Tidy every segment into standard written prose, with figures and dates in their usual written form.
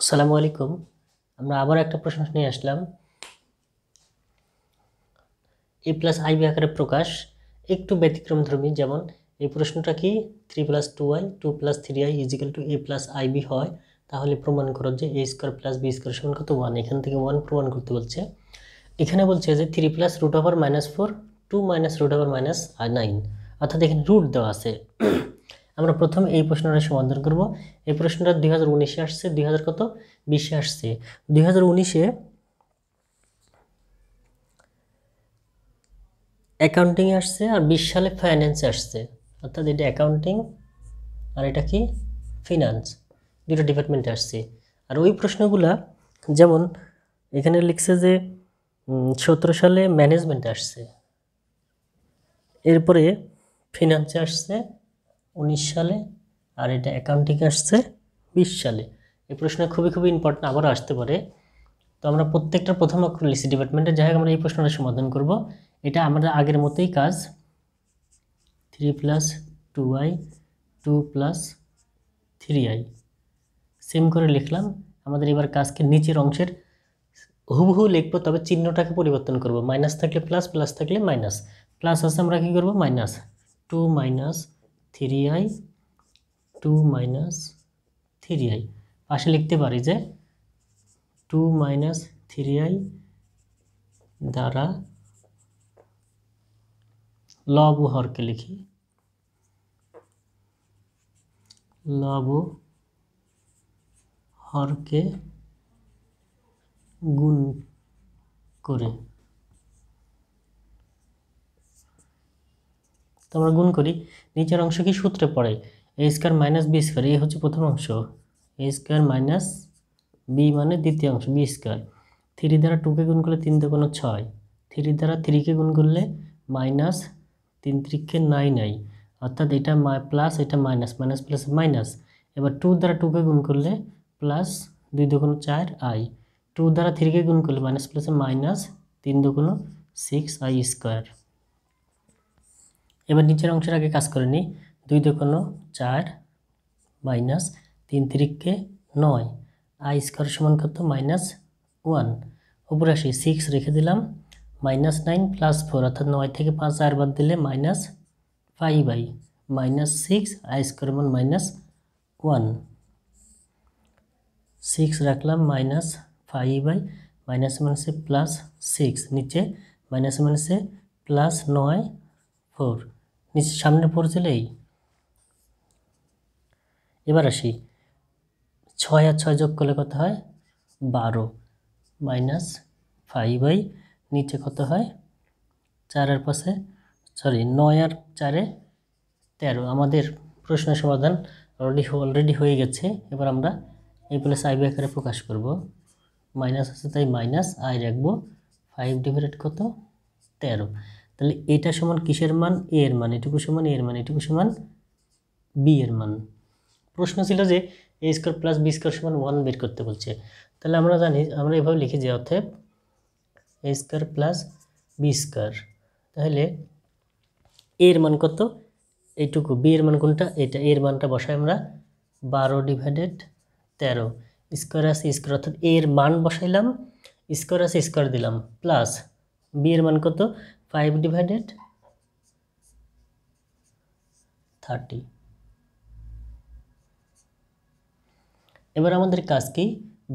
আসসালামু আলাইকুম। আমরা আবার একটা প্রশ্ন নিয়ে আসলাম। a প্লাস আইবি আকারে প্রকাশ একটু ব্যতিক্রমধর্মী। যেমন এই প্রশ্নটা কি 3 প্লাস 2i 2 প্লাস 3i ইজিক্যাল টু a প্লাস আইবি হয়, তাহলে প্রমাণ করো যে a square plus b square সমান কত 1। এখান থেকে 1 প্রমাণ করতে বলছে। এখানে বলছে যে 3 plus root over -4 2 minus root over -9, অর্থাৎ এখানে রুট দেওয়া আছে। আমরা প্রথম এই প্রশ্নটা সমাধান করব। এই প্রশ্নটা 2019-এ আসছে, 2020-এ আসছে। 2019-এ অ্যাকাউন্টিংয়ে আসছে আর 20 সালে ফাইন্যান্সে আসছে, অর্থাৎ এটা অ্যাকাউন্টিং আর এটা কি ফিনান্স, দুটো ডিপার্টমেন্টে আসছে। আর ওই প্রশ্নগুলা যেমন এখানে লিখছে যে 17 সালে ম্যানেজমেন্টে আসছে, এরপরে ফিনান্সে আসছে 19 সালে, আর এটা অ্যাকাউন্টিংয়ে আসছে 20 সালে। এই প্রশ্ন খুবই খুবই ইম্পর্টেন্ট, আবারও আসতে পারে। তো আমরা প্রত্যেকটা প্রথম অক্ষর লিখছি ডিপার্টমেন্টে, যাই হোক আমরা এই প্রশ্নটা সমাধান করব। এটা আমাদের আগের মতোই কাজ, 3 plus 2i 2 plus 3i same করে লিখলাম। আমাদের এবার কাজকে নিচের অংশের হুবহু লিখবো, তবে চিহ্নটাকে পরিবর্তন করব। মাইনাস থাকলে প্লাস, প্লাস থাকলে মাইনাস। প্লাস আছে আমরা কী করবো, minus 2 minus 3i 2 minus 3i। পাশে লিখতে পারি যে 2 মাইনাস 3i দ্বারা লব ও হরকে লিখি, লব ও হরকে গুণ করে। তো আমরা গুণ করি, নিচের অংশ কি সূত্রে পড়ে এ স্কোয়ার মাইনাস বি স্কোয়ার। এই হচ্ছে প্রথম অংশ, এ স্কোয়ার মাইনাস বি মানে দ্বিতীয় অংশ বি স্কোয়ার। 3 দ্বারা 2কে গুণ করলে 3 দুগুণ 6, 3 দ্বারা 3কে গুণ করলে মাইনাস 3 3কে 9i, অর্থাৎ এটা প্লাস এটা মাইনাস, মাইনাস প্লাস মাইনাস। এবার 2 দ্বারা 2কে গুণ করলে প্লাস 2 দুগুণ 4i, 2 দ্বারা 3কে গুণ করলে মাইনাস প্লাসে মাইনাস 3 দুগুণ 6i স্কোয়ার। এবার নিচের অংশের আগে কাজ করে নিই, 2 দুগুণ 4 মাইনাস 3 3কে 9, আই স্কোয়ার সমান কত -1। উপরে আসি 6 রেখে দিলাম, -9 প্লাস 4 অর্থাৎ 9 থেকে 5 আর বাদ দিলে -5i -6 আই স্কোয়ার মান -1। 6 রাখলাম -5i মাইনাস মাইনাসে +6, নিচে মাইনাস মাইনাসে +9 4, নিচে সামনে পড়ছিল এই। এবার আসি 6 আর 6 যোগ করলে কত হয় 12 -5i, নিচে কত হয় 4 আর 5 9 আর 4 13। আমাদের প্রশ্নের সমাধান অলরেডি হয়ে গেছে। এবার আমরা a প্লাস আইবি আকারে প্রকাশ করব। মাইনাস আছে তাই মাইনাস আই রাখবো, 5 ডিভাইডেড কত 13। তাহলে এটা সমান কিসের মান, এ এর মান, এটুকু সমান এ এর মান, এটুকু সমান বি এর মান। প্রশ্ন ছিল যে এ স্কোয়ার প্লাস বি স্কোয়ার সমান 1 বের করতে বলছে। তাহলে আমরা জানি, আমরা এভাবে লিখি যে অতএব এ স্কোয়ার প্লাস বি স্কোয়ার। তাহলে এর মান কত, এইটুকু। বি এর মান কোনটা, এটা। এর মানটা বসাই আমরা 12 ডিভাইডেড 13, স্কোয়ার আছে স্কোয়ার, অর্থাৎ এর মান বসাইলাম, স্কোয়ার আছে স্কোয়ার দিলাম, প্লাস বি এর মান কত 5 ডিভাইডেড 30। এবার আমাদের কাজ কি,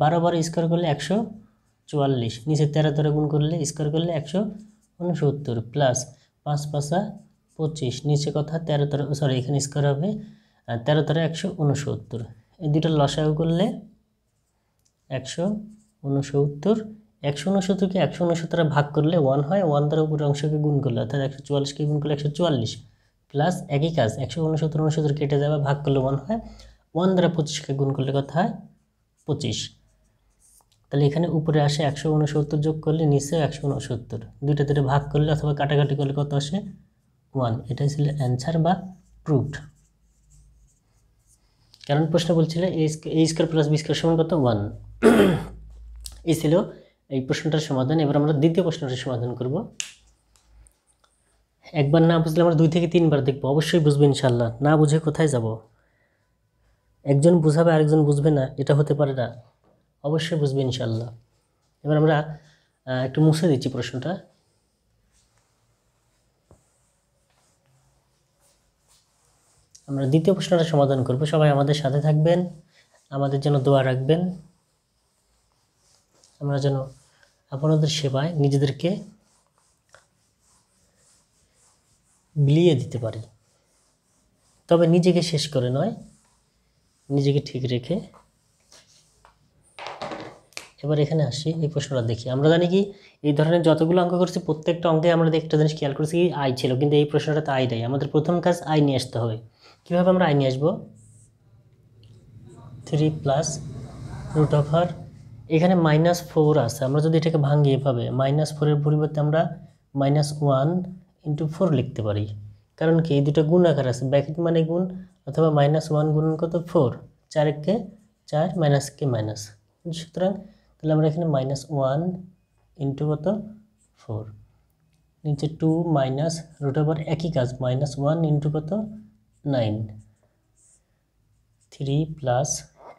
12 স্কোয়ার করলে 144, নিচে 13 13 গুণ করলে স্কোয়ার করলে 169, প্লাস 5 5 25, নিচে কথা 13 13 সরি এখানে স্কোয়ার হবে 13 13 169। এই দুটো লসাগু করলে 169, 169কে 169 ভাগ করলে 1 হয়, 1 দ্বারা উপরের অংশকে গুণ করলে অর্থাৎ 144কে গুণ করলে 144, প্লাস একই কাজ 169 69 কেটে যাবে, ভাগ করলে 1 হয়, 1 দ্বারা 25কে গুণ করলে কত হয় 25। তাহলে এখানে উপরে আসে 169 যোগ করলে নিচে 169, দুইটা দুটো ভাগ করলে অথবা কাটাকাটি করলে কত আসে 1। এটাই ছিল অ্যান্সার বা প্রুফড। কারণ প্রশ্ন বলছিল এ স্কোয়ার প্লাস বি স্কোয়ার সমান কত 1। এই ছিল এই প্রশ্নটার সমাধান। এবার আমরা দ্বিতীয় প্রশ্নটার সমাধান করব। একবার না বুঝলে আমরা 2 থেকে 3 বার দেখবো, অবশ্যই বুঝবে ইনশাল্লাহ। না বুঝে কোথায় যাব, একজন বুঝাবে আরেকজন বুঝবে না, এটা হতে পারে না। অবশ্যই বুঝবে ইনশাল্লাহ। এবার আমরা একটু মুছে দিচ্ছি প্রশ্নটা। আমরা দ্বিতীয় প্রশ্নটা সমাধান করব। সবাই আমাদের সাথে থাকবেন, আমাদের জন্য দোয়া রাখবেন, আমরা যেন আপনাদের সেবায় নিজেদেরকে বিলিয়ে দিতে পারি, তবে নিজেকে শেষ করে নয়, নিজেকে ঠিক রেখে। এবার এখানে আসি, এই প্রশ্নটা দেখি। আমরা জানি কি এই ধরনের যতগুলো অঙ্ক করছি প্রত্যেকটা অঙ্কে আমরা একটা জিনিস খেয়াল করছি, কি আই ছিল, কিন্তু এই প্রশ্নটাতে আই নাই। আমাদের প্রথম কাজ আই নিয়ে আসতে হবে। কীভাবে আমরা আই নিয়ে আসবো? 3 প্লাস রুট ওভার, এখানে -4 আছে, আমরা যদি এটাকে ভাঙি এভাবে -4-এর পরিবর্তে আমরা -1 × 4 লিখতে পারি। কারণ কি এই দুটো গুণ আকার আছে, ব্র্যাকেট মানে গুণ, অথবা -1 গুণন কত 4, 4 কে 4, মাইনাস কে মাইনাস। সুতরাং তাহলে আমরা এখানে -1 × কত 4, নিচে 2 মাইনাস রুট ওভার, একই কাজ, -1 × কত 9, 3 প্লাস,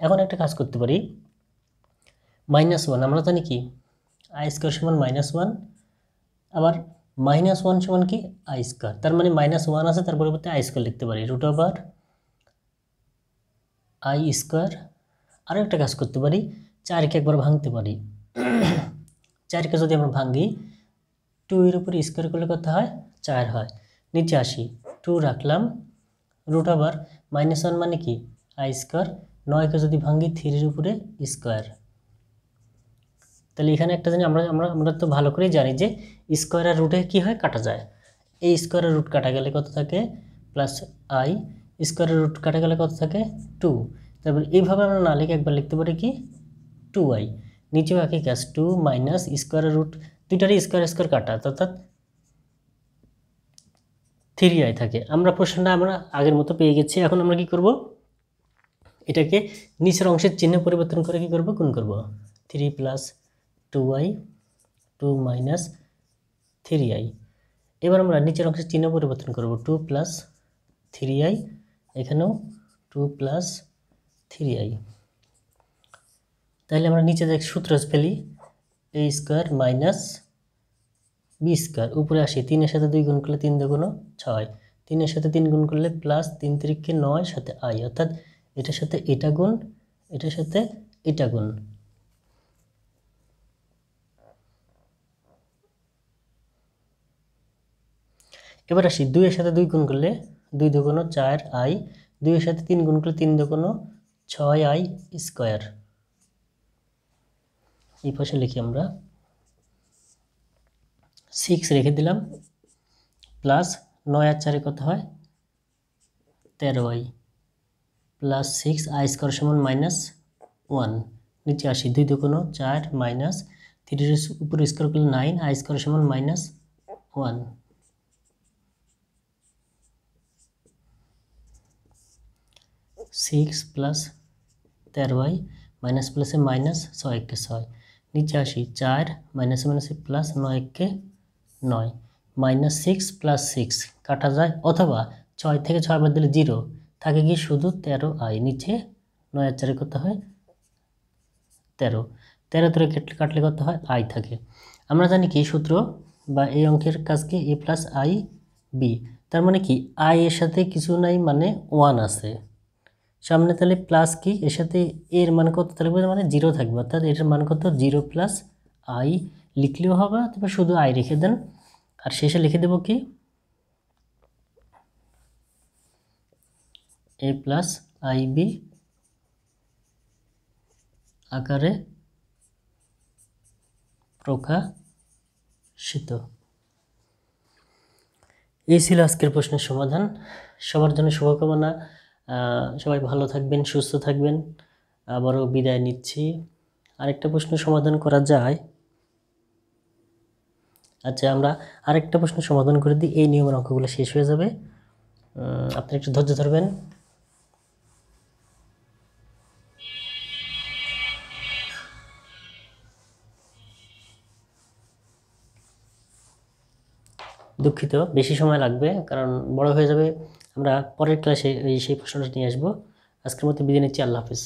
এখন একটা কাজ করতে পারি, -1 আমরা জানি কি আই স্কোয়ার সমান -1, আবার -1 সমান কি আই স্কোয়ার, তার মানে -1 আছে, তার পরিবর্তে আই স্কোয়ার লিখতে পারি, রুট ওভার আই স্কোয়ার। আরও একটা কাজ করতে পারি, 4কে একবার ভাঙতে পারি, 4কে যদি আমরা ভাঙি 2-এর উপরে স্কোয়ার করলে কত হয়? 4 হয়। নিচে আসি, 2 রাখলাম, রুট ওভার -1 মানে কি আই স্কোয়ার, 9কে যদি ভাঙি 3-এর উপরে স্কোয়ার। তাহলে এখানে একটা জিনিস আমরা তো ভালো করেই জানি যে স্কোয়ার আর রুটে কি হয়, কাটা যায়। এই স্কোয়ারের রুট কাটা গেলে কত থাকে? প্লাস আই, স্কোয়ারের রুট কাটা গেলে কত থাকে? 2। তারপর এইভাবে আমরা না লিখে একবার লিখতে পারি কি 2i, নিচেও একই কাজ, 2 মাইনাস স্কোয়ারের রুট, দুইটারই স্কোয়ার কাটা, অর্থাৎ 3i থাকে। আমরা প্রশ্নটা আগের মতো পেয়ে গেছি। এখন আমরা কি করব? এটাকে নিচের অংশের চিহ্ন পরিবর্তন করে কি করব? গুণ করব। 3 প্লাস 2i, 2 মাইনাস 3i। এবার আমরা নিচের অংশের চিহ্ন পরিবর্তন করব, 2 প্লাস 3i, এখানেও 2 প্লাস 3i। তাহলে আমরা নিচে দেখ সূত্র ফেলি, a square minus b square, উপরে আসি, 3-এর সাথে 2 গুণ করলে 3 দুগুণ 6, 3-এর সাথে 3 গুণ করলে প্লাস 3 3 9, সাথে i, অর্থাৎ এটার সাথে এটা গুণ, এটার সাথে এটা গুণ। এবার আসি, 2-এর সাথে 2 গুণ করলে 2 দুগুণ 4i, 2-এর সাথে 3 গুণ করলে 3 দুগুণ 6i স্কোয়ার। এই পাশে লিখি আমরা 6 রেখে দিলাম, প্লাস 9 আর 4 কত হয়? 13i, প্লাস 6i স্কোয়ার সমান -1। নিচে আসি, 2 দুগুণ 4 মাইনাস 3-এর উপর স্কোয়ার করলে 9, i স্কোয়ার সমান -1। 6 প্লাস 13i, মাইনাস প্লাসে মাইনাস, 6 একে 6। নিচে আসি, 4 মাইনাসে মাইনাসে প্লাস, 9 একে 9, -6 প্লাস 6 কাটা যায়, অথবা 6 থেকে 6 বাদ দিলে 0 থাকে, কি শুধু 13i। নিচে 9 আর 4 কত হয়? 13, 13 ধরে কাটলে কত হয়? i থাকে। আমরা জানি কি সূত্র বা এই অঙ্কের কাজকে a প্লাস আই বি, তার মানে কি i এর সাথে কিছু নাই, মানে 1 আছে সামনে, তাহলে প্লাস কি এর সাথে এর মান কত থাকবে? মানে 0 থাকবে, অর্থাৎ এটার মান কত? 0 প্লাস আই লিখলেও হবে, অথবা শুধু আই রেখে দেন। আর শেষে লিখে দেব কি এ প্লাস আই বি আকারে প্রকাশিত। এই ছিল আজকের প্রশ্নের সমাধান। সবার জন্য শুভকামনা, সবাই ভালো থাকবেন, সুস্থ থাকবেন। আবারও বিদায় নিচ্ছি। আরেকটা প্রশ্ন সমাধান করা যায়। আচ্ছা, আমরা আরেকটা প্রশ্ন সমাধান করে দিই, এই নিয়মের অঙ্কগুলো শেষ হয়ে যাবে। আপনি একটু ধৈর্য ধরবেন। দুঃখিত, বেশি সময় লাগবে, কারণ বড় হয়ে যাবে। আমরা পরের ক্লাসে সেই প্রশ্নটা নিয়ে আসবো। আজকের মতো বিদায় নিচ্ছি। আল্লাহ হাফিজ।